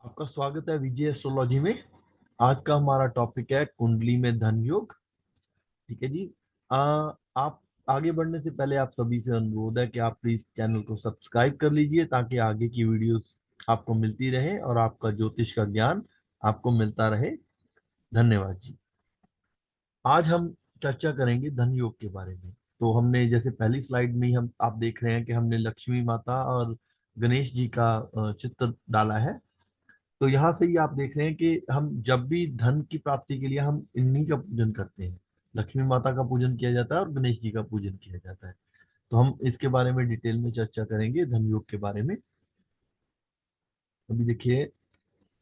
आपका स्वागत है विजय एस्ट्रोलॉजी में। आज का हमारा टॉपिक है कुंडली में धन योग। ठीक है जी। आप आगे बढ़ने से पहले आप सभी से अनुरोध है कि आप प्लीज चैनल को सब्सक्राइब कर लीजिए ताकि आगे की वीडियोस आपको मिलती रहे और आपका ज्योतिष का ज्ञान आपको मिलता रहे। धन्यवाद जी। आज हम चर्चा करेंगे धन योग के बारे में। तो हमने जैसे पहली स्लाइड में ही हम आप देख रहे हैं कि हमने लक्ष्मी माता और गणेश जी का चित्र डाला है। तो यहाँ से ही आप देख रहे हैं कि हम जब भी धन की प्राप्ति के लिए हम इन्हीं का पूजन करते हैं। लक्ष्मी माता का पूजन किया जाता है और गणेश जी का पूजन किया जाता है। तो हम इसके बारे में डिटेल में चर्चा करेंगे धन योग के बारे में। अभी देखिए,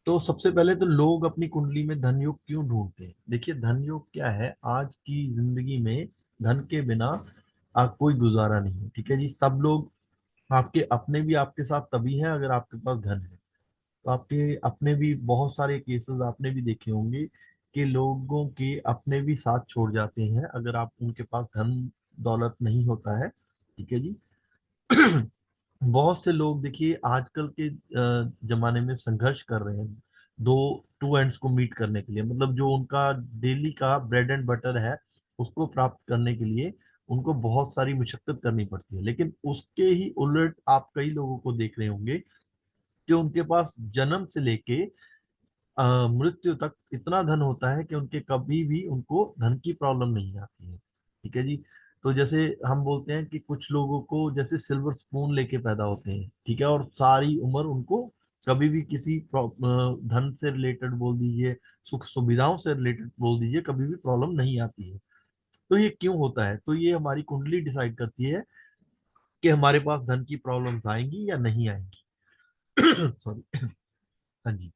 तो सबसे पहले तो लोग अपनी कुंडली में धन योग क्यों ढूंढते हैं। देखिए, धन योग क्या है, आज की जिंदगी में धन के बिना कोई गुजारा नहीं है। ठीक है जी। सब लोग आपके अपने भी आपके साथ तभी हैं अगर आपके पास धन है। तो आपके अपने भी बहुत सारे केसेस आपने भी देखे होंगे कि लोगों के अपने भी साथ छोड़ जाते हैं अगर आप उनके पास धन दौलत नहीं होता है। ठीक है जी। बहुत से लोग देखिए आजकल के जमाने में संघर्ष कर रहे हैं दो टू एंड्स को मीट करने के लिए, मतलब जो उनका डेली का ब्रेड एंड बटर है उसको प्राप्त करने के लिए उनको बहुत सारी मुशक्कत करनी पड़ती है। लेकिन उसके ही उलट आप कई लोगों को देख रहे होंगे कि उनके पास जन्म से लेके मृत्यु तक इतना धन होता है कि उनके कभी भी उनको धन की प्रॉब्लम नहीं आती है। ठीक है जी। तो जैसे हम बोलते हैं कि कुछ लोगों को जैसे सिल्वर स्पून लेके पैदा होते हैं, ठीक है, और सारी उम्र उनको कभी भी किसी धन से रिलेटेड बोल दीजिए, सुख सुविधाओं से रिलेटेड बोल दीजिए, कभी भी प्रॉब्लम नहीं आती है। तो ये क्यों होता है? तो ये हमारी कुंडली डिसाइड करती है कि हमारे पास धन की प्रॉब्लम्स आएंगी या नहीं आएंगी। सॉरी। हाँ जी।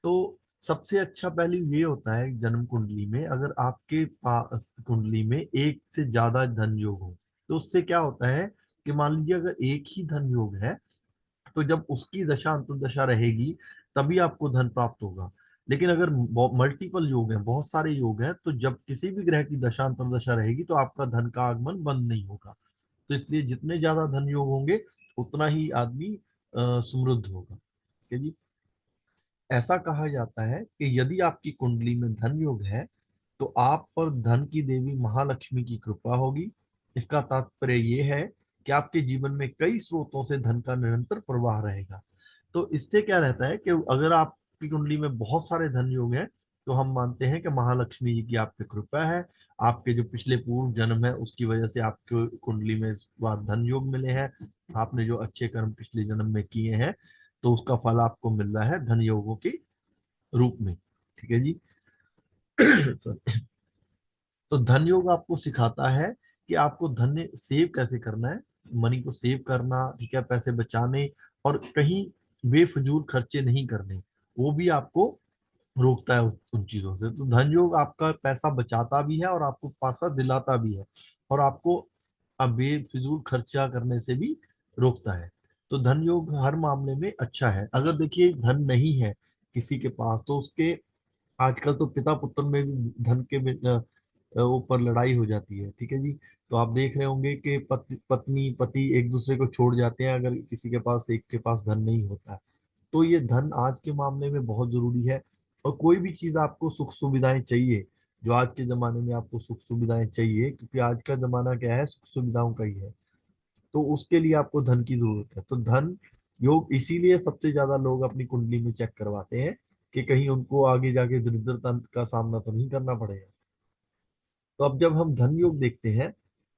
तो सबसे अच्छा पहलू ये होता है जन्म कुंडली में, अगर आपके पास कुंडली में एक से ज्यादा धन योग हो तो उससे क्या होता है कि मान लीजिए अगर एक ही धन योग है तो जब उसकी दशा अंतर्दशा रहेगी तभी आपको धन प्राप्त होगा। लेकिन अगर मल्टीपल योग हैं, बहुत सारे योग हैं, तो जब किसी भी ग्रह की दशा अंतर्दशा रहेगी तो आपका धन का आगमन बंद नहीं होगा। तो इसलिए जितने ज्यादा धन योग होंगे उतना ही आदमी समृद्ध होगा। ठीक है जी। ऐसा कहा जाता है कि यदि आपकी कुंडली में धन योग है तो आप पर धन की देवी महालक्ष्मी की कृपा होगी। इसका तात्पर्य ये है कि आपके जीवन में कई स्रोतों से धन का निरंतर प्रवाह रहेगा। तो इससे क्या रहता है कि अगर आपकी कुंडली में बहुत सारे धन योग हैं तो हम मानते हैं कि महालक्ष्मी जी की आप पे कृपा है। आपके जो पिछले पूर्व जन्म है उसकी वजह से आपको कुंडली में इस बार धन योग मिले हैं। आपने जो अच्छे कर्म पिछले जन्म में किए हैं तो उसका फल आपको मिल रहा है धन योगों के रूप में। ठीक है जी। Sorry। तो धन योग आपको सिखाता है कि आपको धन सेव कैसे करना है, मनी को सेव करना, ठीक है, पैसे बचाने और कहीं बेफजूल खर्चे नहीं करने, वो भी आपको रोकता है उन चीजों से। तो धन योग आपका पैसा बचाता भी है और आपको पैसा दिलाता भी है और आपको अब बेफिजूल खर्चा करने से भी रोकता है। तो धन योग हर मामले में अच्छा है। अगर देखिए धन नहीं है किसी के पास तो उसके आजकल तो पिता पुत्र में भी धन के ऊपर लड़ाई हो जाती है। ठीक है जी। तो आप देख रहे होंगे कि पत्नी पति एक दूसरे को छोड़ जाते हैं अगर किसी के पास एक के पास धन नहीं होता है। तो ये धन आज के मामले में बहुत जरूरी है। और कोई भी चीज आपको सुख सुविधाएं चाहिए, जो आज के जमाने में आपको सुख सुविधाएं चाहिए, क्योंकि आज का जमाना क्या है, सुख सुविधाओं का ही है, तो उसके लिए आपको धन की जरूरत है। तो धन योग इसीलिए सबसे ज्यादा लोग अपनी कुंडली में चेक करवाते हैं कि कहीं उनको आगे जाके दरिद्रता का सामना तो नहीं करना पड़ेगा। तो अब जब हम धन योग देखते हैं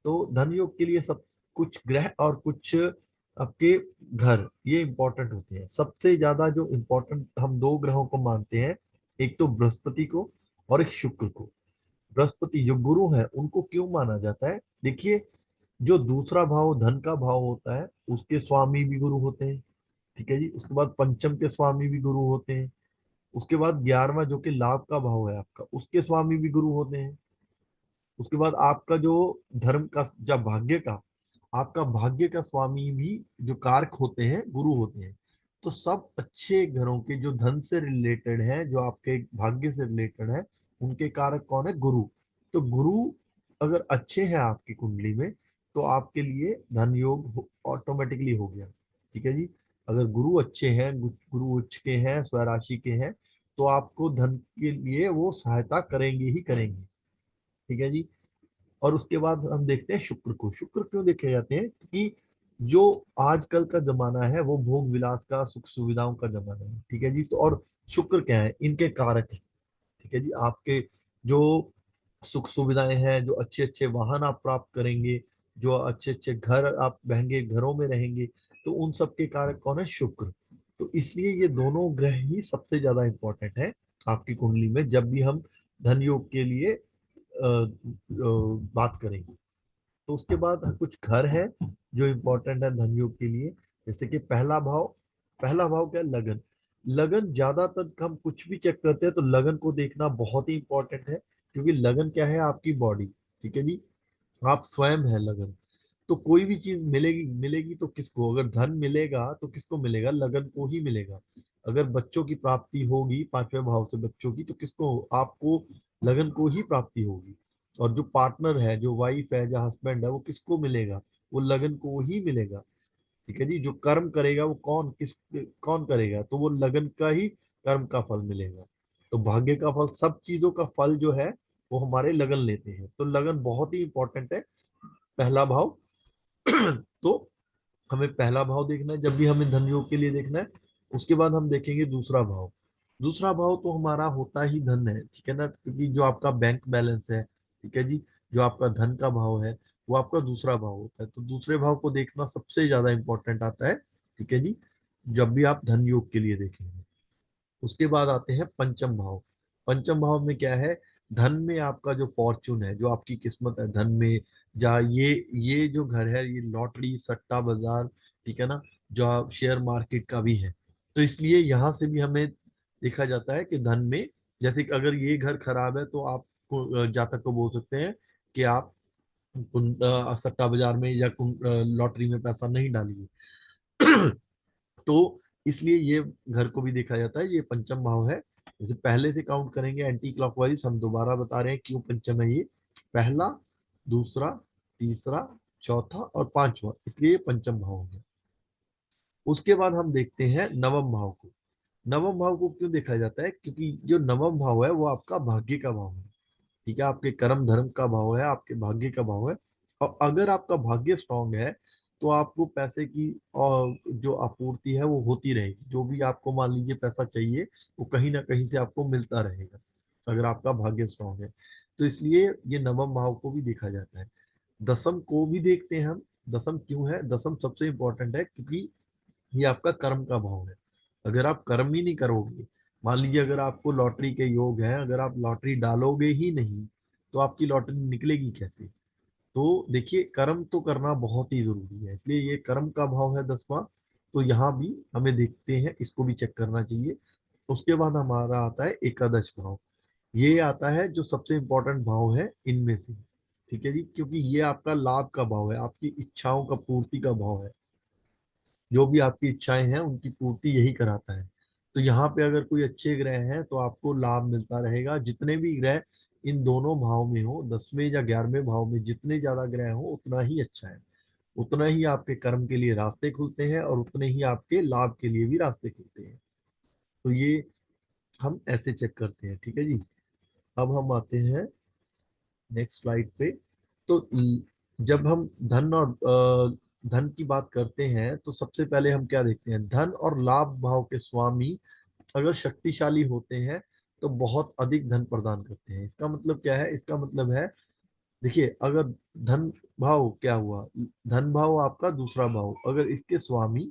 तो धन योग के लिए सब कुछ ग्रह और कुछ आपके घर ये इंपॉर्टेंट होते हैं। सबसे ज्यादा जो इंपॉर्टेंट हम दो ग्रहों को मानते हैं, एक तो बृहस्पति को और एक शुक्र को। बृहस्पति जो गुरु है उनको क्यों माना जाता है? देखिए, जो दूसरा भाव धन का भाव होता है उसके स्वामी भी गुरु होते हैं। ठीक है जी। उसके बाद पंचम के स्वामी भी गुरु होते हैं। उसके बाद 11वां जो कि लाभ का भाव है आपका, उसके स्वामी भी गुरु होते हैं। उसके बाद आपका जो धर्म का या भाग्य का, आपका भाग्य का स्वामी भी जो कारक होते हैं गुरु होते हैं। तो सब अच्छे घरों के जो धन से रिलेटेड है, जो आपके भाग्य से रिलेटेड है, उनके कारक कौन है? गुरु। तो गुरु अगर अच्छे हैं आपकी कुंडली में तो आपके लिए धन योग ऑटोमेटिकली हो गया। ठीक है जी। अगर गुरु अच्छे हैं, गुरु उच्च के हैं, स्वराशि के हैं, तो आपको धन के लिए वो सहायता करेंगे ही करेंगे। ठीक है जी। और उसके बाद हम देखते हैं शुक्र को। शुक्र क्यों देखे जाते हैं? क्योंकि जो आजकल का जमाना है वो भोग विलास का, सुख सुविधाओं का जमाना है। ठीक है जी। तो और शुक्र क्या है? इनके कारक है। ठीक है जी। आपके जो सुख सुविधाएं हैं, जो अच्छे अच्छे वाहन आप प्राप्त करेंगे, जो अच्छे अच्छे घर आप महंगे घरों में रहेंगे, तो उन सब के कारक कौन है? शुक्र। तो इसलिए ये दोनों ग्रह ही सबसे ज्यादा इंपॉर्टेंट है आपकी कुंडली में, जब भी हम धन योग के लिए बात करेंगे। तो उसके बाद कुछ घर है जो इम्पोर्टेंट है धन योग के लिए। जैसे कि पहला भाव। पहला भाव क्या है? लगन। लगन ज्यादातर हम कुछ भी चेक करते हैं तो लगन को देखना बहुत ही इंपॉर्टेंट है, क्योंकि लगन क्या है? आपकी बॉडी। ठीक है जी। आप स्वयं है लगन। तो कोई भी चीज मिलेगी, मिलेगी तो किसको? अगर धन मिलेगा तो किसको मिलेगा? लगन को ही मिलेगा। अगर बच्चों की प्राप्ति होगी पांचवें भाव से बच्चों की, तो किसको? आपको लगन को ही प्राप्ति होगी। और जो पार्टनर है, जो वाइफ है, जो हस्बैंड है, वो किसको मिलेगा? वो लगन को ही मिलेगा। ठीक है जी। जो कर्म करेगा वो कौन करेगा? तो वो लगन का ही कर्म का फल मिलेगा। तो भाग्य का फल, सब चीजों का फल जो है वो हमारे लगन लेते हैं। तो लगन बहुत ही इंपॉर्टेंट है। पहला भाव। तो हमें पहला भाव देखना है जब भी हमें धन योग के लिए देखना है। उसके बाद हम देखेंगे दूसरा भाव। दूसरा भाव तो हमारा होता ही धन है। ठीक है ना, क्योंकि जो आपका बैंक बैलेंस है, ठीक है जी, जो आपका धन का भाव है, वो आपका दूसरा भाव होता है। तो दूसरे भाव को देखना सबसे ज्यादा इंपॉर्टेंट आता है। ठीक है जी। जब भी आप धन योग के लिए देखेंगे। उसके बाद आते हैं पंचम भाव। पंचम भाव में क्या है? धन में आपका जो फॉर्चून है, जो आपकी किस्मत है धन में, जा ये जो घर है, ये लॉटरी, सट्टा बाजार, ठीक है ना, जो आप शेयर मार्केट का भी है। तो इसलिए यहाँ से भी हमें देखा जाता है कि धन में, जैसे कि अगर ये घर खराब है तो आप जातक को बोल सकते हैं कि आप सट्टा बाजार में या लॉटरी में पैसा नहीं डालिए। तो इसलिए ये घर को भी देखा जाता है। ये पंचम भाव है। जैसे पहले से काउंट करेंगे एंटी क्लॉकवाइज, हम दोबारा बता रहे हैं क्यों पंचम है ये। पहला, दूसरा, तीसरा, चौथा और पांचवा, इसलिए ये पंचम भाव हो गया। उसके बाद हम देखते हैं नवम भाव को। नवम भाव को क्यों देखा जाता है? क्योंकि जो नवम भाव है वो आपका भाग्य का भाव है। ठीक है, आपके कर्म धर्म का भाव है, आपके भाग्य का भाव है। और अगर आपका भाग्य स्ट्रांग है तो आपको पैसे की और जो आपूर्ति है वो होती रहेगी। जो भी आपको मान लीजिए पैसा चाहिए, वो कहीं ना कहीं से आपको मिलता रहेगा, अगर आपका भाग्य स्ट्रांग है। तो इसलिए ये नवम भाव को भी देखा जाता है। दसम को भी देखते हैं हम। दसम क्यों है? दसम सबसे इंपॉर्टेंट है क्योंकि ये आपका कर्म का भाव है। अगर आप कर्म ही नहीं करोगे, मान लीजिए अगर आपको लॉटरी के योग है, अगर आप लॉटरी डालोगे ही नहीं, तो आपकी लॉटरी निकलेगी कैसे? तो देखिए, कर्म तो करना बहुत ही जरूरी है, इसलिए ये कर्म का भाव है 10वां। तो यहाँ भी हमें देखते हैं, इसको भी चेक करना चाहिए। उसके बाद हमारा आता है एकादश भाव। ये आता है जो सबसे इंपॉर्टेंट भाव है इनमें से। ठीक है जी, क्योंकि ये आपका लाभ का भाव है, आपकी इच्छाओं का पूर्ति का भाव है। जो भी आपकी इच्छाएं हैं उनकी पूर्ति यही कराता है। तो यहाँ पे अगर कोई अच्छे ग्रह हैं तो आपको लाभ मिलता रहेगा। जितने भी ग्रह इन दोनों भाव में हो, 10वें या 11वें भाव में जितने ज्यादा ग्रह हो उतना ही अच्छा है। उतना ही आपके कर्म के लिए रास्ते खुलते हैं और उतने ही आपके लाभ के लिए भी रास्ते खुलते हैं। तो ये हम ऐसे चेक करते हैं। ठीक है जी। अब हम आते हैं नेक्स्ट स्लाइड पे। तो जब हम धन और धन की बात करते हैं तो सबसे पहले हम क्या देखते हैं? धन और लाभ भाव के स्वामी अगर शक्तिशाली होते हैं तो बहुत अधिक धन प्रदान करते हैं। इसका मतलब क्या है? इसका मतलब है, देखिए, अगर धन भाव क्या हुआ? धन भाव आपका दूसरा भाव, अगर इसके स्वामी,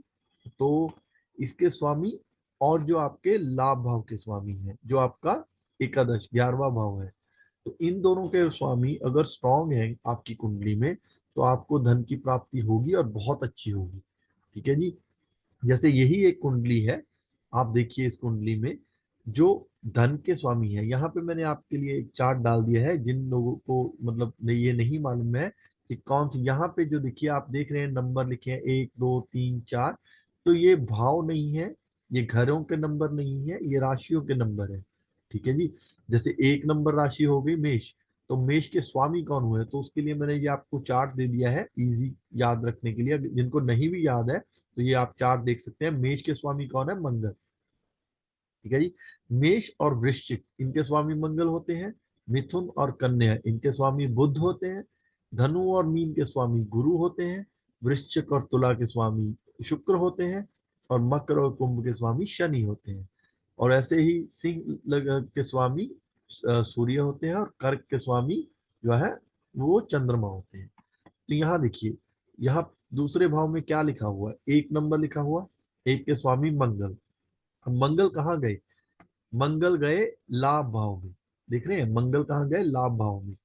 तो इसके स्वामी और जो आपके लाभ भाव के स्वामी हैं, जो आपका एकादश 11वां भाव है, तो इन दोनों के स्वामी अगर स्ट्रांग है आपकी कुंडली में, तो आपको धन की प्राप्ति होगी और बहुत अच्छी होगी। ठीक है जी। जैसे यही एक कुंडली है, आप देखिए इस कुंडली में जो धन के स्वामी है, यहाँ पे मैंने आपके लिए एक चार्ट डाल दिया है। जिन लोगों को मतलब ये नहीं मालूम है कि कौन सी, यहाँ पे जो देखिए आप देख रहे हैं नंबर लिखे हैं 1 2 3 4, तो ये भाव नहीं है, ये घरों के नंबर नहीं है, ये राशियों के नंबर है। ठीक है जी। जैसे 1 नंबर राशि हो गई मेष, तो मेष के स्वामी कौन हुए, तो उसके लिए मैंने ये आपको चार्ट दे दिया है इजी याद रखने के लिए। जिनको नहीं भी याद है तो ये आप चार्ट देख सकते हैं। मेष के स्वामी कौन है, मंगल। ठीक है जी। मेष और वृश्चिक इनके स्वामी मंगल होते हैं। मिथुन और कन्या इनके स्वामी बुध होते हैं। धनु और मीन के स्वामी गुरु होते हैं। वृश्चिक और तुला के स्वामी शुक्र होते हैं। और मकर और कुंभ के स्वामी शनि होते हैं। और ऐसे ही सिंह के स्वामी सूर्य होते हैं। और कर्क के स्वामी जो है वो चंद्रमा होते हैं। तो यहाँ देखिए, यहाँ दूसरे भाव में क्या लिखा हुआ है, एक नंबर लिखा हुआ, एक के स्वामी मंगल। अब मंगल कहाँ गए, मंगल गए लाभ भाव में। देख रहे हैं मंगल कहाँ गए, लाभ भाव में।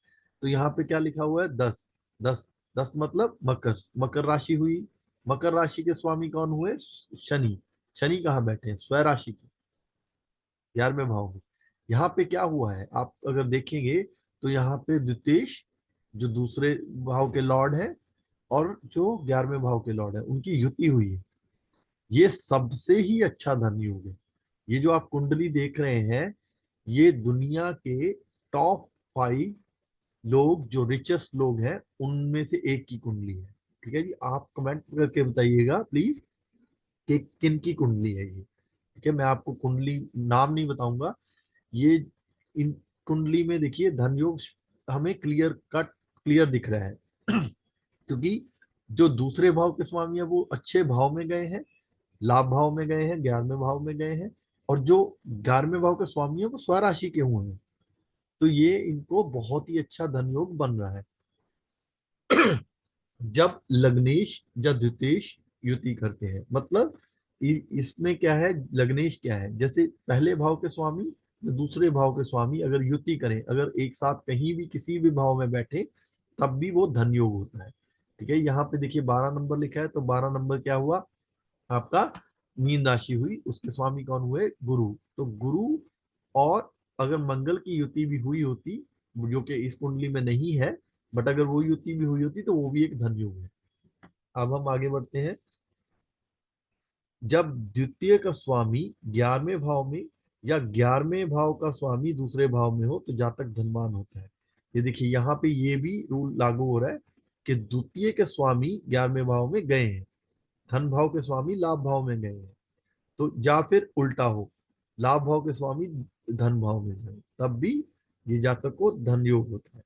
तो यहाँ पे क्या लिखा हुआ है, 10। 10, 10 मतलब मकर, मकर राशि हुई। मकर राशि के स्वामी कौन हुए, शनि। शनि कहाँ बैठे हैं, स्वय राशि के 11वें भाव में। यहाँ पे क्या हुआ है, आप अगर देखेंगे तो यहाँ पे द्वितीय जो दूसरे भाव के लॉर्ड है और जो 11वें भाव के लॉर्ड है उनकी युति हुई है। ये सबसे ही अच्छा धन योग है। ये जो आप कुंडली देख रहे हैं, ये दुनिया के टॉप 5 लोग जो रिचेस्ट लोग हैं उनमें से एक की कुंडली है। ठीक है जी, आप कमेंट करके बताइएगा प्लीज कि किन की कुंडली है ये। ठीक है, मैं आपको कुंडली नाम नहीं बताऊंगा। ये इन कुंडली में देखिए धन योग हमें क्लियर कट क्लियर दिख रहा है क्योंकि जो दूसरे भाव के स्वामी है वो अच्छे भाव में गए हैं, लाभ भाव में गए हैं, 11वें भाव में गए हैं। और जो 11वें भाव के स्वामी है वो स्वराशि के हुए हैं। तो ये इनको बहुत ही अच्छा धन योग बन रहा है। जब लग्नेश या द्वितेश युति करते हैं, मतलब इसमें क्या है, लग्नेश क्या है, जैसे पहले भाव के स्वामी दूसरे भाव के स्वामी अगर युति करें, अगर एक साथ कहीं भी किसी भी भाव में बैठे तब भी वो धन योग होता है। ठीक है, यहाँ पे देखिए 12 नंबर लिखा है, तो 12 नंबर क्या हुआ आपका, मीन राशि हुई, उसके स्वामी कौन हुए, गुरु। तो गुरु और अगर मंगल की युति भी हुई होती, जो कि इस कुंडली में नहीं है, बट अगर वो युति भी हुई होती तो वो भी एक धन योग है। अब हम आगे बढ़ते हैं। जब द्वितीय का स्वामी 11वें भाव में या 11वें भाव का स्वामी दूसरे भाव में हो तो जातक धनवान होता है। ये देखिए यहाँ पे ये भी रूल लागू हो रहा है कि द्वितीय के स्वामी 11वें भाव में गए हैं, धन भाव के स्वामी लाभ भाव में गए हैं। तो या फिर उल्टा हो, लाभ भाव के स्वामी धन भाव में जाए तब भी ये जातक को धन योग होता है।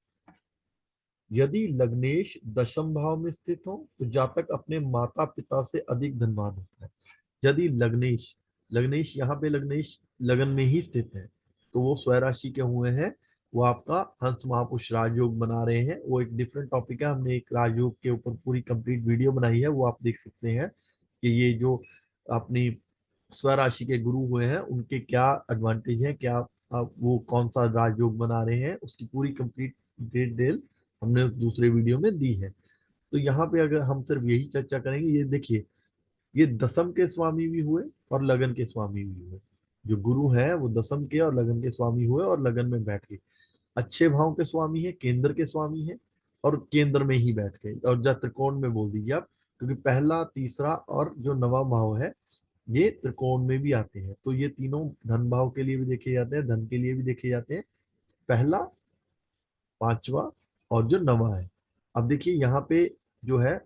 यदि लग्नेश दशम भाव में स्थित हो तो जातक अपने माता पिता से अधिक धनवान होता है। यदि लग्नेश, लग्नेश यहाँ पे लग्नेश लगन में ही स्थित है तो वो स्वराशि के हुए हैं, वो आपका हंस महापुरुष राजयोग बना रहे हैं। वो एक डिफरेंट टॉपिक है, हमने एक राजयोग के ऊपर पूरी कंप्लीट वीडियो बनाई है, वो आप देख सकते हैं कि ये जो अपनी स्वराशि के गुरु हुए हैं उनके क्या एडवांटेज है, क्या वो कौन सा राजयोग बना रहे हैं, उसकी पूरी कंप्लीट डिटेल हमने उस दूसरे वीडियो में दी है। तो यहाँ पे अगर हम सिर्फ यही चर्चा करेंगे, ये देखिए ये दसम के स्वामी भी हुए और लगन के स्वामी भी हुए। जो गुरु है वो दसम के और लगन के स्वामी हुए और लगन में बैठ गए। अच्छे भाव के स्वामी है, केंद्र के स्वामी है और केंद्र में ही बैठ गए, और जब त्रिकोण में बोल दीजिए आप, क्योंकि पहला तीसरा और जो नवा भाव है ये त्रिकोण में भी आते हैं। तो ये तीनों धन भाव के लिए भी देखे जाते हैं, धन के लिए भी देखे जाते हैं, पहला, पांचवा और जो नवा है। अब देखिए यहाँ पे जो है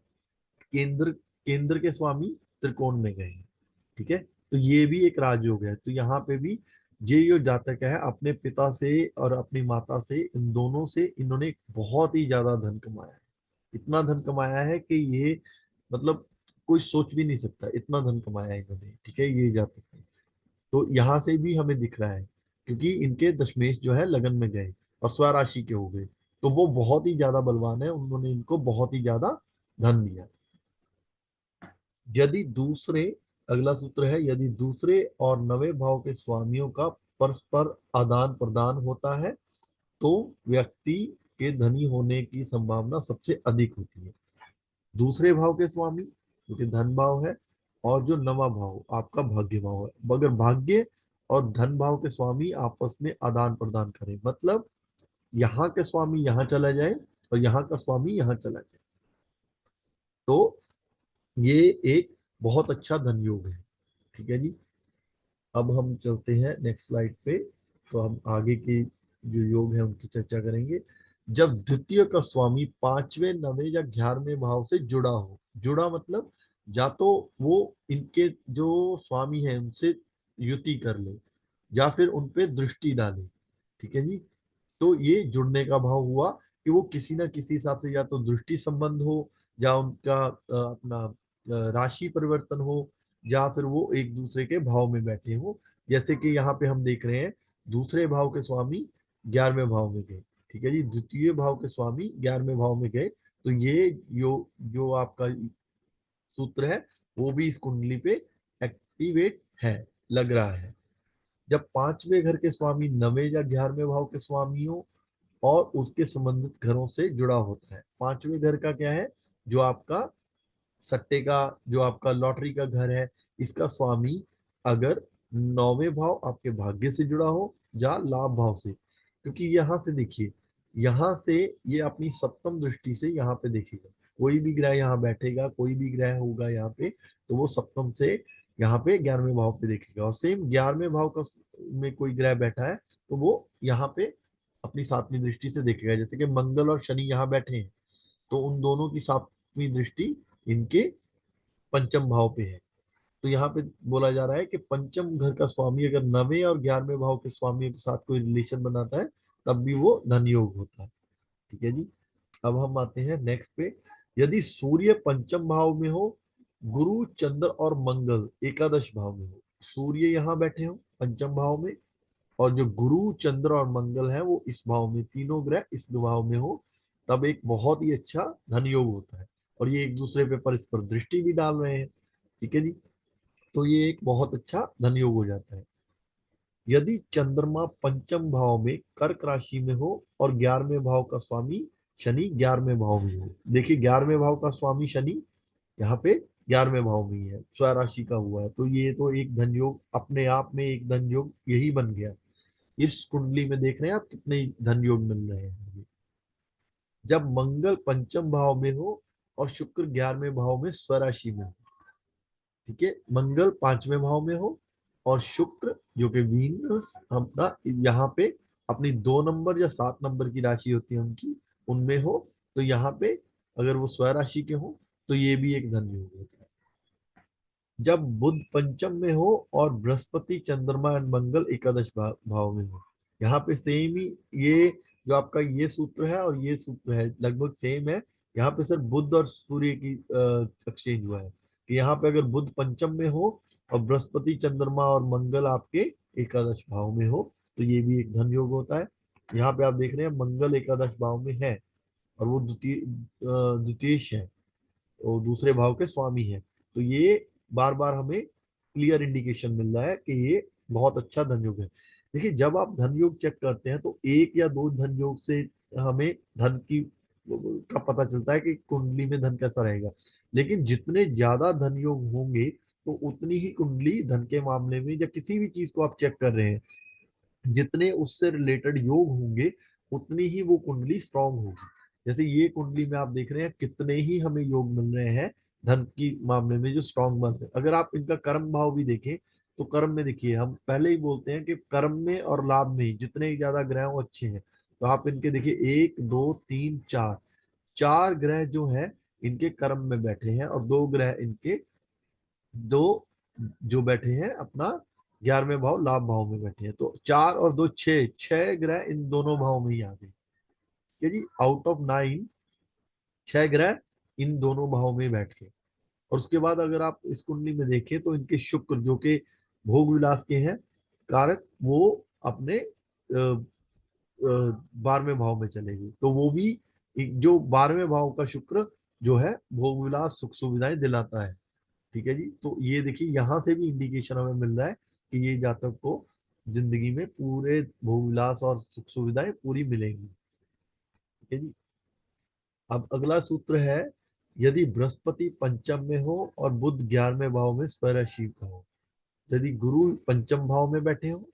केंद्र, केंद्र के स्वामी त्रिकोण में गए हैं। ठीक है, तो ये भी एक राजयोग है। तो यहाँ पे भी ये जो जातक है अपने पिता से और अपनी माता से, इन दोनों से इन्होंने बहुत ही ज्यादा धन कमाया है। इतना धन कमाया है कि ये मतलब कोई सोच भी नहीं सकता, इतना धन कमाया है इन्होंने। ठीक है, ये जातक है। तो यहाँ से भी हमें दिख रहा है क्योंकि इनके दशमेश जो है लगन में गए और स्वराशि के हो गए, तो वो बहुत ही ज्यादा बलवान है, उन्होंने इनको बहुत ही ज्यादा धन दिया। यदि दूसरे, अगला सूत्र है, यदि दूसरे और नवे भाव के स्वामियों का परस्पर आदान प्रदान होता है तो व्यक्ति के धनी होने की संभावना सबसे अधिक होती है। दूसरे भाव के स्वामी जो कि धन भाव है और जो नवा भाव आपका भाग्य भाव है, मगर भाग्य और धन भाव के स्वामी आपस में आदान प्रदान करें, मतलब यहाँ के स्वामी यहाँ चला जाए और यहाँ का स्वामी यहाँ चला जाए, तो ये एक बहुत अच्छा धन योग है। ठीक है जी। अब हम चलते हैं नेक्स्ट स्लाइड पे, तो हम आगे के जो योग है उनकी चर्चा करेंगे। जब द्वितीय का स्वामी पांचवें, नवें या 11वें भाव से जुड़ा हो। जुड़ा मतलब या तो वो इनके जो स्वामी है उनसे युति कर ले, या फिर उनपे दृष्टि डाले। ठीक है जी। तो ये जुड़ने का भाव हुआ कि वो किसी ना किसी हिसाब से या तो दृष्टि संबंध हो, या उनका अपना राशि परिवर्तन हो, या फिर वो एक दूसरे के भाव में बैठे हो। जैसे कि यहाँ पे हम देख रहे हैं दूसरे भाव के स्वामी 11वें भाव में गए। ठीक है जी, द्वितीय भाव के स्वामी 11वें भाव में गए। तो ये जो आपका सूत्र है वो भी इस कुंडली पे एक्टिवेट है, लग रहा है। जब पांचवें घर के स्वामी 9वें या 11वें भाव के स्वामी हो और उसके संबंधित घरों से जुड़ा होता है। पांचवें घर का क्या है, जो आपका सट्टे का, जो आपका लॉटरी का घर है, इसका स्वामी अगर 9वें भाव आपके भाग्य से जुड़ा हो या लाभ भाव से। क्योंकि यहाँ से देखिए, यहाँ से ये अपनी सप्तम दृष्टि से यहाँ पे देखेगा। कोई भी ग्रह यहाँ बैठेगा, कोई भी ग्रह होगा यहाँ पे, तो वो सप्तम से यहाँ पे 11वें भाव पे देखेगा। और सेम 11वें भाव का में कोई ग्रह बैठा है तो वो यहाँ पे अपनी सातवीं दृष्टि से देखेगा। जैसे कि मंगल और शनि यहाँ बैठे हैं, तो उन दोनों की सातवीं दृष्टि इनके पंचम भाव पे है। तो यहाँ पे बोला जा रहा है कि पंचम घर का स्वामी अगर 9वें और 11वें भाव के स्वामी के साथ कोई रिलेशन बनाता है तब भी वो धन योग होता है। ठीक है जी। अब हम आते हैं नेक्स्ट पे। यदि सूर्य पंचम भाव में हो, गुरु, चंद्र और मंगल एकादश भाव में हो। सूर्य यहाँ बैठे हो पंचम भाव में, और जो गुरु, चंद्र और मंगल है वो इस भाव में, तीनों ग्रह इस भाव में हो, तब एक बहुत ही अच्छा धन योग होता है। और ये एक दूसरे पे परस्पर दृष्टि भी डाल रहे हैं। ठीक है जी। तो ये एक बहुत अच्छा धन योग हो जाता है। यदि चंद्रमा पंचम भाव में कर्क राशि में हो और 11वें भाव का स्वामी शनि 11वें भाव में हो। देखिए 11वें भाव का स्वामी शनि यहाँ पे 11वें भाव में ही है, स्वराशि का हुआ है। तो ये तो एक धन योग अपने आप में, एक धन योग यही बन गया। इस कुंडली में देख रहे हैं आप कितने धन योग मिल रहे हैं। जब मंगल पंचम भाव में हो और शुक्र 11वें भाव में स्वराशि में हो। ठीक है, मंगल 5वें भाव में हो और शुक्र जो कि वीनस अपना यहाँ पे अपनी 2 नंबर या 7 नंबर की राशि होती है उनकी, उनमें हो, तो यहाँ पे अगर वो स्वराशि के हो तो ये भी एक धन योग होता है। जब बुध पंचम में हो और बृहस्पति, चंद्रमा एंड मंगल एकादश भाव में हो। यहाँ पे सेम ही ये जो आपका ये सूत्र है और ये सूत्र है लगभग सेम है। यहाँ पे सर बुध और सूर्य की एक्सचेंज हुआ है कि यहाँ पे अगर बुध पंचम में हो और बृहस्पति, चंद्रमा और मंगल आपके एकादश भाव में हो तो ये भी एक धन योग होता है। यहाँ पे आप देख रहे हैं मंगल एकादश भाव में है और वो द्वितीयेश है, वो दूसरे भाव के स्वामी है। तो ये बार बार हमें क्लियर इंडिकेशन मिल रहा है कि ये बहुत अच्छा धन योग है। देखिए जब आप धन योग चेक करते हैं तो एक या दो धन योग से हमें धन की का पता चलता है कि कुंडली में धन कैसा रहेगा। लेकिन जितने ज्यादा धन योग होंगे तो उतनी ही कुंडली धन के मामले में या किसी भी चीज को आप चेक कर रहे हैं, जितने उससे रिलेटेड योग होंगे उतनी ही वो कुंडली स्ट्रांग होगी। जैसे ये कुंडली में आप देख रहे हैं कितने ही हमें योग मिल रहे हैं धन की मामले में जो स्ट्रांग बन रहे हैं। अगर आप इनका कर्म भाव भी देखें तो कर्म में देखिए, हम पहले ही बोलते हैं कि कर्म में और लाभ में ही जितने ज्यादा ग्रह हो अच्छे हैं। तो आप इनके देखिए 1 2 3 4, 4 ग्रह जो है इनके कर्म में बैठे हैं और 2 ग्रह इनके, दो जो बैठे हैं अपना 11वें भाव लाभ भाव में बैठे हैं। तो 4 और 2 6, 6 ग्रह इन दोनों भाव में ही आ गए। ठीक है जी, आउट ऑफ 9 6 ग्रह इन दोनों भाव में बैठ गए। और उसके बाद अगर आप इस कुंडली में देखें तो इनके शुक्र जो कि भोग विलास के हैं कारक, वो अपने 12वें भाव में चलेगी। तो वो भी जो 12वें भाव का शुक्र जो है भोग विलास सुख सुविधाएं दिलाता है। ठीक है जी। तो ये देखिए यहाँ से भी इंडिकेशन हमें मिल रहा है कि ये जातक को जिंदगी में पूरे भोग विलास और सुख सुविधाएं पूरी मिलेंगी। ठीक है जी। अब अगला सूत्र है, यदि बृहस्पति पंचम में हो और बुध 11वें भाव में स्वराशि का हो। यदि गुरु पंचम भाव में बैठे हो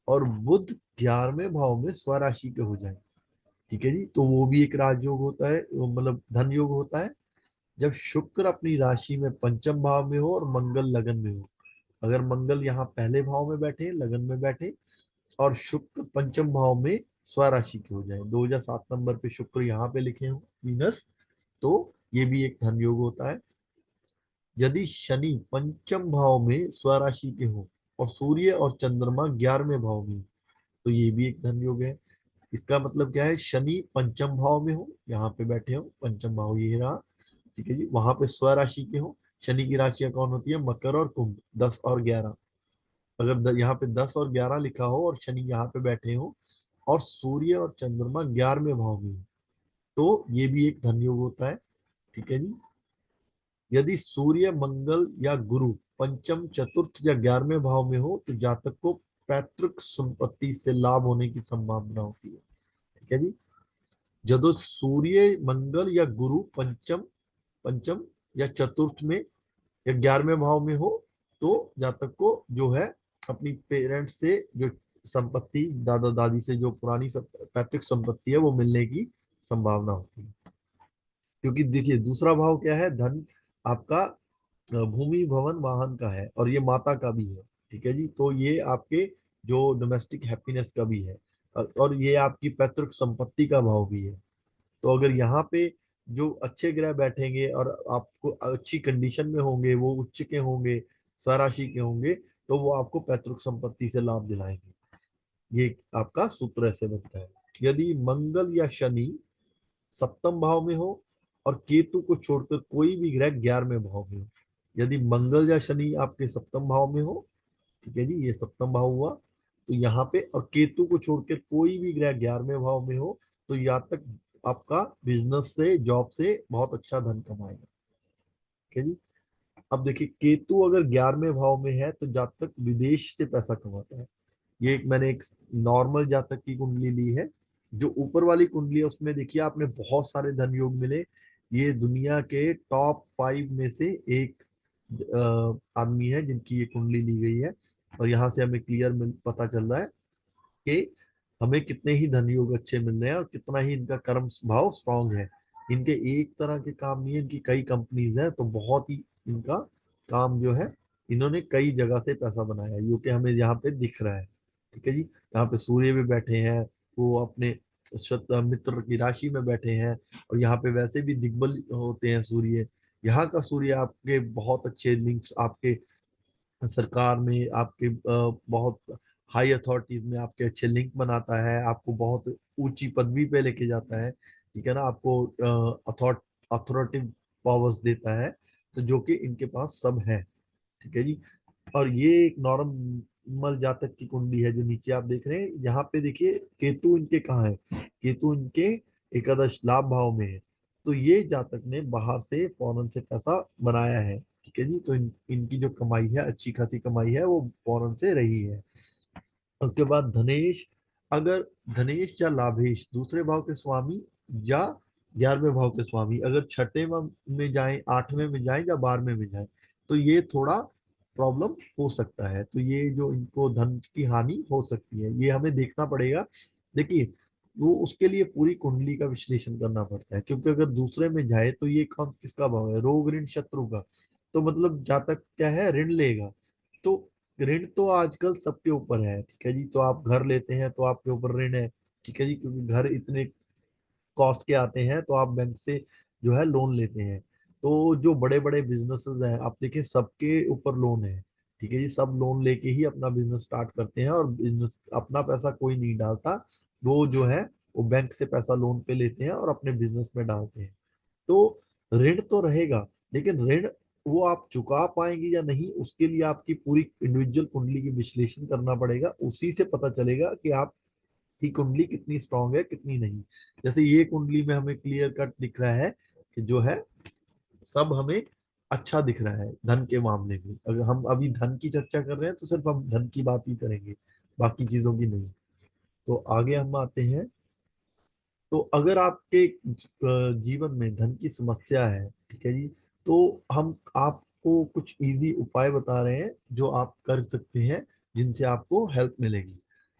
और बुध 11वें भाव में स्वराशि के हो जाए। ठीक है जी। तो वो भी एक राजयोग होता है, मतलब धन योग होता है। जब शुक्र अपनी राशि में पंचम भाव में हो और मंगल लगन में हो। अगर मंगल यहाँ पहले भाव में बैठे, लगन में बैठे, और शुक्र पंचम भाव में स्वराशि के हो जाए। 2007 नंबर पे शुक्र यहाँ पे लिखे हो वीनस, तो ये भी एक धन योग होता है। यदि शनि पंचम भाव में स्वराशि के हो और सूर्य और चंद्रमा 11वें भाव में हो, तो ये भी एक धन योग है। इसका मतलब क्या है, शनि पंचम भाव में हो, यहाँ पे बैठे हो, पंचम भाव ये रहा, ठीक है जी, वहां पे स्वराशि के हो। शनि की राशियां कौन होती है, मकर और कुंभ, 10 और 11। अगर यहाँ पे 10 और 11 लिखा हो और शनि यहाँ पे बैठे हो और सूर्य और चंद्रमा 11वें भाव में हो, तो ये भी एक धन योग होता है, ठीक है जी। यदि सूर्य मंगल या गुरु पंचम चतुर्थ या 11वें भाव में हो, तो जातक को पैतृक संपत्ति से लाभ होने की संभावना होती है, ठीक है जी। जब सूर्य मंगल या गुरु पंचम पंचम या चतुर्थ में या 11वें भाव में हो, तो जातक को जो है अपनी पेरेंट्स से जो संपत्ति, दादा दादी से जो पुरानी पैतृक संपत्ति है वो मिलने की संभावना होती है। क्योंकि देखिए दूसरा भाव क्या है, धन आपका भूमि भवन वाहन का है और ये माता का भी है, ठीक है जी। तो ये आपके जो डोमेस्टिक हैप्पीनेस का भी है और ये आपकी पैतृक संपत्ति का भाव भी है। तो अगर यहाँ पे जो अच्छे ग्रह बैठेंगे और आपको अच्छी कंडीशन में होंगे, वो उच्च के होंगे, स्वराशि के होंगे, तो वो आपको पैतृक संपत्ति से लाभ दिलाएंगे। ये आपका सूत्र ऐसे बनता है। यदि मंगल या शनि सप्तम भाव में हो और केतु को छोड़कर कोई भी ग्रह 11वें भाव में हो, यदि मंगल या शनि आपके सप्तम भाव में हो, ठीक है जी, ये सप्तम भाव हुआ, तो यहाँ पे और केतु को छोड़कर कोई भी ग्रह 11वें भाव में हो, तो या तक आपका बिजनेस से, जॉब से बहुत अच्छा धन कमाएगा, ठीक है जी। अब देखिए केतु अगर 11वें भाव में है तो जातक विदेश से पैसा कमाता है। ये मैंने एक नॉर्मल जातक की कुंडली ली है। जो ऊपर वाली कुंडली है उसमें देखिए आपने बहुत सारे धन योग मिले। ये दुनिया के टॉप 5 में से एक आदमी है जिनकी ये कुंडली ली गई है। और यहाँ से हमें क्लियर पता चल रहा है कि हमें कितने ही धन योग अच्छे मिल रहे हैं और कितना ही इनका कर्म भाव स्ट्रांग है। इनके एक तरह के काम नहीं है, इनकी कई कंपनीज है, तो बहुत ही इनका काम जो है, इन्होंने कई जगह से पैसा बनाया है, जो कि हमें यहाँ पे दिख रहा है, ठीक है जी। यहाँ पे सूर्य भी बैठे हैं, वो अपने मित्र की राशि में बैठे हैं। और यहाँ पे वैसे भी दिग्बल होते हैं सूर्य। यहाँ का सूर्य आपके बहुत अच्छे लिंक्स, आपके सरकार में, आपके बहुत हाई अथॉरिटीज में आपके अच्छे लिंक बनाता है, आपको बहुत ऊंची पदवी पे लेके जाता है, ठीक है ना, आपको अथॉरिटिव पावर्स देता है, तो जो कि इनके पास सब है, ठीक है जी। और ये एक नॉर्मल जातक की कुंडली है जो नीचे आप देख रहे हैं। यहाँ पे देखिए केतु इनके कहाँ है, केतु इनके एकादश लाभ भाव में है। तो ये जातक ने बाहर से फॉरेन से पैसा बनाया है, ठीक है जी। तो इनकी जो कमाई है, अच्छी खासी कमाई है, वो फॉरेन से रही है। उसके बाद धनेश, अगर धनेश या लाभेश दूसरे भाव के स्वामी या 11वें भाव के स्वामी अगर छठे में जाएं, 8वें में जाएं या 12वें में जाएं, तो ये थोड़ा प्रॉब्लम हो सकता है। तो ये जो इनको धन की हानि हो सकती है, ये हमें देखना पड़ेगा। देखिए वो उसके लिए पूरी कुंडली का विश्लेषण करना पड़ता है, क्योंकि अगर दूसरे में जाए तो ये कौन किसका भाव है, रोग ऋण शत्रु का। तो मतलब जातक क्या है, ऋण लेगा। तो ऋण तो आजकल सबके ऊपर है, ठीक है जी। तो आप घर लेते हैं तो आपके ऊपर ऋण है, ठीक है जी, क्योंकि घर इतने कॉस्ट के आते हैं, तो आप बैंक से जो है लोन लेते हैं। तो जो बड़े बड़े बिजनेसेस हैं, आप देखिए सबके ऊपर लोन है, ठीक है जी। सब लोन लेके ही अपना बिजनेस स्टार्ट करते हैं, और बिजनेस अपना पैसा कोई नहीं डालता, वो जो है वो बैंक से पैसा लोन पे लेते हैं और अपने बिजनेस में डालते हैं। तो ऋण तो रहेगा, लेकिन ऋण वो आप चुका पाएंगे या नहीं, उसके लिए आपकी पूरी इंडिविजुअल कुंडली की विश्लेषण करना पड़ेगा। उसी से पता चलेगा कि आपकी कुंडली कितनी स्ट्रांग है, कितनी नहीं। जैसे ये कुंडली में हमें क्लियर कट दिख रहा है कि जो है सब हमें अच्छा दिख रहा है धन के मामले में। अगर हम अभी धन की चर्चा कर रहे हैं तो सिर्फ हम धन की बात ही करेंगे, बाकी चीजों की नहीं। तो आगे हम आते हैं। तो अगर आपके जीवन में धन की समस्या है, ठीक है जी, तो हम आपको कुछ इजी उपाय बता रहे हैं जो आप कर सकते हैं, जिनसे आपको हेल्प मिलेगी।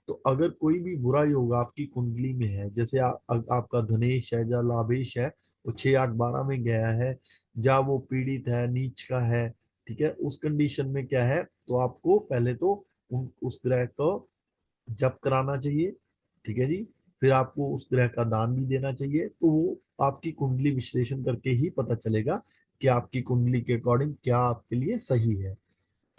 तो अगर कोई भी बुरा योग आपकी कुंडली में है, जैसे आपका धनेश है या लाभेश है, वो 6 8 12 में गया है, या वो पीड़ित है, नीच का है, ठीक है, उस कंडीशन में क्या है, तो आपको पहले तो उस ग्रह को जप कराना चाहिए, ठीक है जी। फिर आपको उस ग्रह का दान भी देना चाहिए। तो वो आपकी कुंडली विश्लेषण करके ही पता चलेगा कि आपकी कुंडली के अकॉर्डिंग क्या आपके लिए सही है।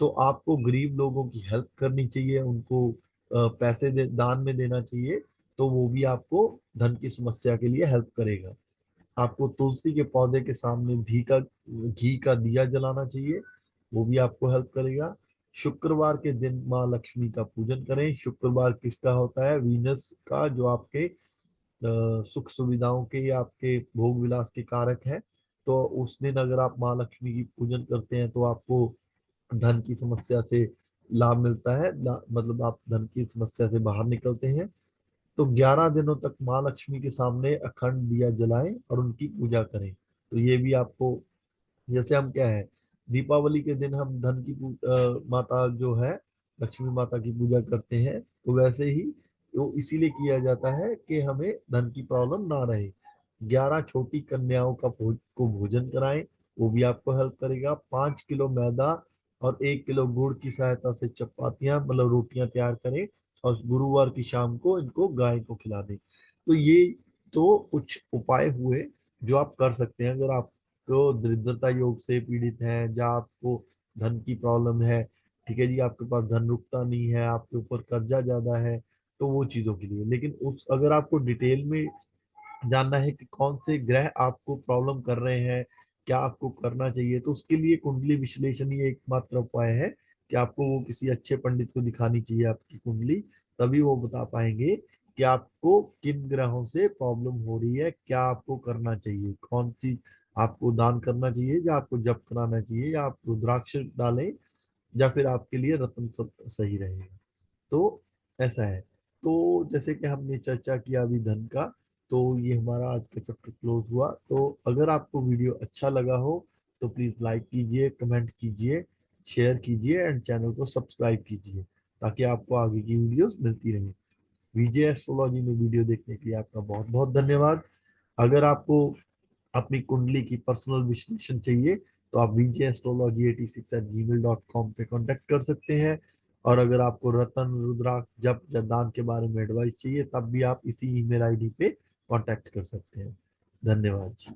तो आपको गरीब लोगों की हेल्प करनी चाहिए, उनको पैसे दान में देना चाहिए। तो वो भी आपको धन की समस्या के लिए हेल्प करेगा। आपको तुलसी के पौधे के सामने घी का दिया जलाना चाहिए, वो भी आपको हेल्प करेगा। शुक्रवार के दिन माँ लक्ष्मी का पूजन करें। शुक्रवार किसका होता है? वीनस का, जो आपके सुख सुविधाओं के या आपके भोग विलास के कारक है। तो उस दिन अगर आप माँ लक्ष्मी की पूजन करते हैं तो आपको धन की समस्या से लाभ मिलता है, मतलब आप धन की समस्या से बाहर निकलते हैं। तो 11 दिनों तक माँ लक्ष्मी के सामने अखंड दिया जलाएं और उनकी पूजा करें। तो ये भी आपको, जैसे हम क्या है, दीपावली के दिन हम धन की माता जो है, लक्ष्मी माता की पूजा करते हैं, तो वैसे ही वो इसीलिए किया जाता है कि हमें धन की प्रॉब्लम ना रहे। 11 छोटी कन्याओं को भोजन कराएं, वो भी आपको हेल्प करेगा। 5 किलो मैदा और 1 किलो गुड़ की सहायता से चपातियां, मतलब रोटियां तैयार करें और गुरुवार की शाम को इनको गाय को खिला दें। तो ये तो कुछ उपाय हुए जो आप कर सकते हैं अगर आप तो दरिद्रता योग से पीड़ित हैं, जहाँ आपको धन की प्रॉब्लम है, ठीक है जी, आपके पास धन रुकता नहीं है, आपके ऊपर कर्जा ज्यादा है, तो वो चीजों के लिए। लेकिन उस अगर आपको डिटेल में जानना है कि कौन से ग्रह आपको प्रॉब्लम कर रहे हैं, क्या आपको करना चाहिए, तो उसके लिए कुंडली विश्लेषण ही एकमात्र उपाय है कि आपको वो किसी अच्छे पंडित को दिखानी चाहिए आपकी कुंडली। तभी वो बता पाएंगे कि आपको किन ग्रहों से प्रॉब्लम हो रही है, क्या आपको करना चाहिए, कौन सी आपको दान करना चाहिए, या आपको जप कराना चाहिए, या आप रुद्राक्ष डालें, या फिर आपके लिए रत्न सब सही रहेगा। तो ऐसा है। तो जैसे कि हमने चर्चा किया अभी धन का, तो ये हमारा आज का चैप्टर क्लोज हुआ। तो अगर आपको वीडियो अच्छा लगा हो तो प्लीज लाइक कीजिए, कमेंट कीजिए, शेयर कीजिए एंड चैनल को सब्सक्राइब कीजिए, ताकि आपको आगे की वीडियोस मिलती रहे। विजय एस्ट्रोलॉजी में वीडियो देखने के लिए आपका बहुत बहुत धन्यवाद। अगर आपको अपनी कुंडली की पर्सनल विश्लेषण चाहिए तो आप vjstrology86@gmail.com पे कांटेक्ट कर सकते हैं। और अगर आपको रतन रुद्राक्ष जप या दान के बारे में एडवाइस चाहिए तब भी आप इसी ईमेल आईडी पे कांटेक्ट कर सकते हैं। धन्यवाद जी।